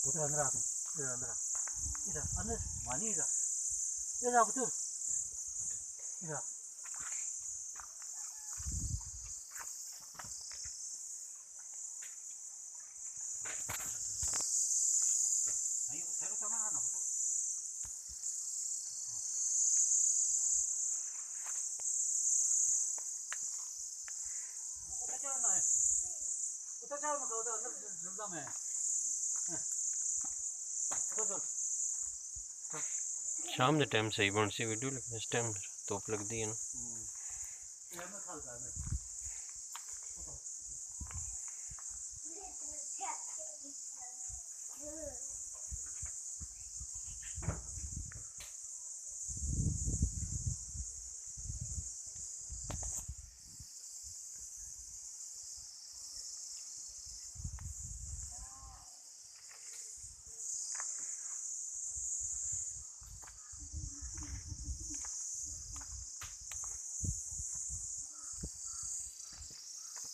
Putar andra aku. Ida andra. Ida, Anas, mani ida. Ida betul. Ida. Ayo, saya sama anak betul. Udah jalan naik. Udah jalan maka udah andar jumlah में. Betul. शाम के time सही बन सी video, लेकिन इस time धूप लगती है ना। ये मैं खाल का मैं